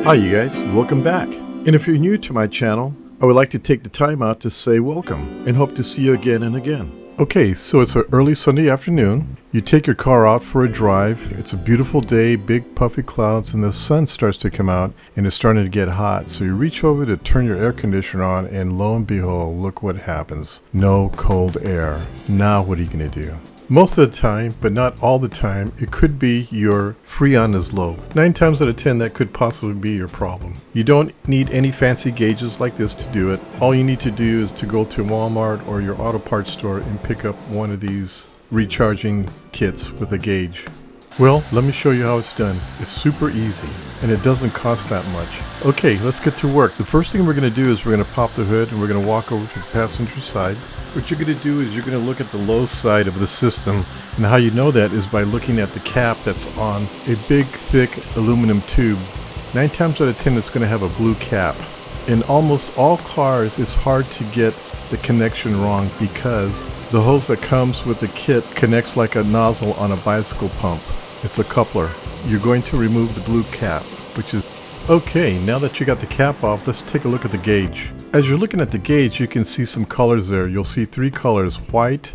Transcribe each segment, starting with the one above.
Hi you guys, welcome back. And if you're new to my channel, I would like to take the time out to say welcome and hope to see you again and again. Okay, so it's an early Sunday afternoon. You take your car out for a drive. It's a beautiful day, big puffy clouds, and the sun starts to come out and it's starting to get hot. So you reach over to turn your air conditioner on and lo and behold, look what happens. No cold air. Now what are you going to do? Most of the time, but not all the time, it could be your Freon is low. 9 times out of 10, that could possibly be your problem. You don't need any fancy gauges like this to do it. All you need to do is to go to Walmart or your auto parts store and pick up one of these recharging kits with a gauge. Well, let me show you how it's done. It's super easy and it doesn't cost that much. Okay, let's get to work. The first thing we're going to do is we're going to pop the hood and we're going to walk over to the passenger side. What you're going to do is you're going to look at the low side of the system, and how you know that is by looking at the cap that's on a big thick aluminum tube. 9 times out of 10 it's going to have a blue cap. In almost all cars it's hard to get the connection wrong because the hose that comes with the kit connects like a nozzle on a bicycle pump. It's a coupler. You're going to remove the blue cap, which is okay. Now that you got the cap off, let's take a look at the gauge. As you're looking at the gauge, you can see some colors there. You'll see 3 colors, white,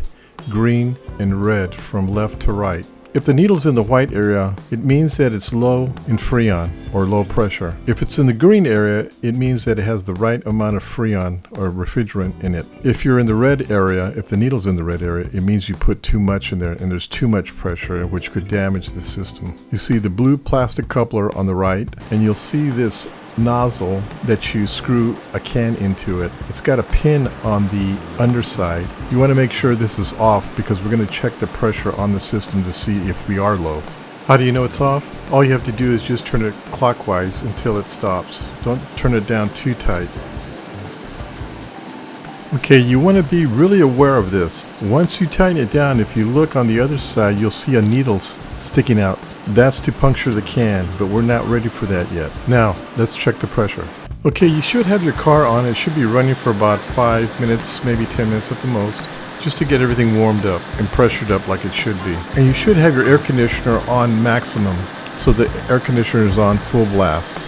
green, and red from left to right. If the needle's in the white area, it means that it's low in Freon or low pressure. If it's in the green area, it means that it has the right amount of Freon or refrigerant in it. If you're in the red area, if the needle's in the red area, it means you put too much in there and there's too much pressure, which could damage the system. You see the blue plastic coupler on the right, and you'll see this nozzle that you screw a can into it. It's got a pin on the underside. You want to make sure this is off because we're going to check the pressure on the system to see if we are low. How do you know it's off? All you have to do is just turn it clockwise until it stops. Don't turn it down too tight. Okay, you want to be really aware of this. Once you tighten it down, if you look on the other side, you'll see a needle sticking out. That's to puncture the can, but we're not ready for that yet. Now, let's check the pressure. Okay, you should have your car on. It should be running for about 5 minutes, maybe 10 minutes at the most, just to get everything warmed up and pressured up like it should be. And you should have your air conditioner on maximum, so the air conditioner is on full blast.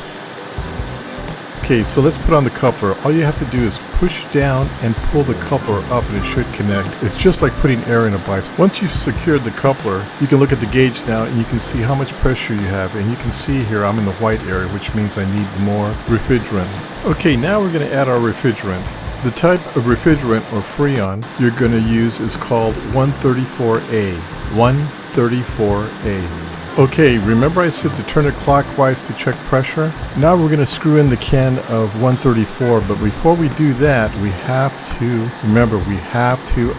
Okay, so let's put on the coupler. All you have to do is push down and pull the coupler up and it should connect. It's just like putting air in a bicycle. Once you've secured the coupler, you can look at the gauge now and you can see how much pressure you have. And you can see here I'm in the white area, which means I need more refrigerant. Okay, now we're going to add our refrigerant. The type of refrigerant or Freon you're going to use is called 134A. 134A. Okay, remember I said to turn it clockwise to check pressure? Now we're going to screw in the can of 134, but before we do that, we have to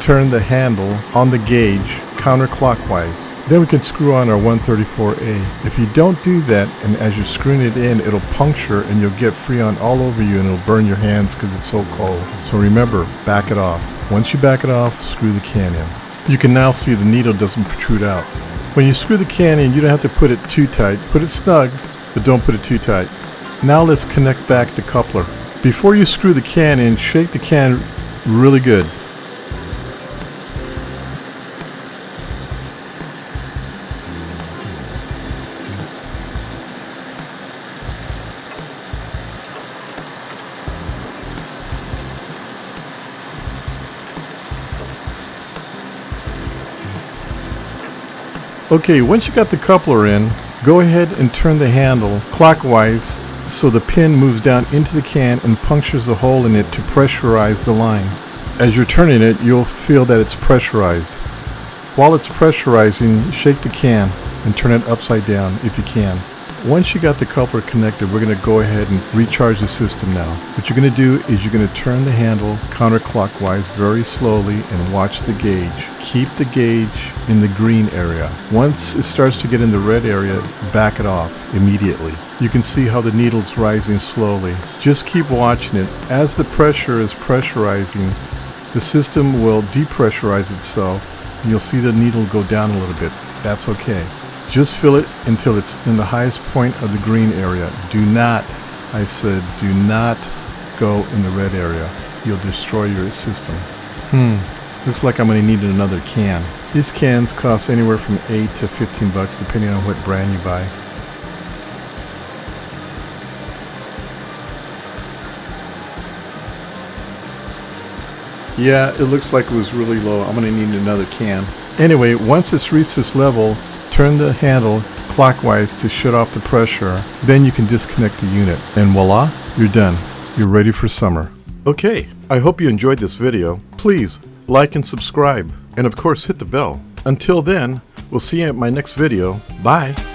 turn the handle on the gauge counterclockwise. Then we can screw on our 134A. If you don't do that, and as you're screwing it in, it'll puncture and you'll get Freon all over you and it'll burn your hands because it's so cold. So remember, back it off. Once you back it off, screw the can in. You can now see the needle doesn't protrude out. When you screw the can in, you don't have to put it too tight. Put it snug, but don't put it too tight. Now let's connect back the coupler. Before you screw the can in, shake the can really good. Okay, once you got the coupler in, go ahead and turn the handle clockwise so the pin moves down into the can and punctures a hole in it to pressurize the line. As you're turning it, you'll feel that it's pressurized. While it's pressurizing, shake the can and turn it upside down if you can. Once you got the coupler connected, we're going to go ahead and recharge the system now. What you're going to do is you're going to turn the handle counterclockwise very slowly and watch the gauge. Keep the gauge in the green area. Once it starts to get in the red area, back it off immediately. You can see how the needle's rising slowly. Just keep watching it. As the pressure is pressurizing, the system will depressurize itself. You'll see the needle go down a little bit. That's okay. Just fill it until it's in the highest point of the green area. Do not, I said, do not go in the red area. You'll destroy your system. Looks like I'm going to need another can. These cans cost anywhere from $8 to $15 depending on what brand you buy. Yeah, it looks like it was really low. I'm going to need another can. Anyway, once it's reached this level, turn the handle clockwise to shut off the pressure. Then you can disconnect the unit. And voila, you're done. You're ready for summer. Okay, I hope you enjoyed this video. Please like and subscribe. And of course, hit the bell. Until then, we'll see you at my next video. Bye.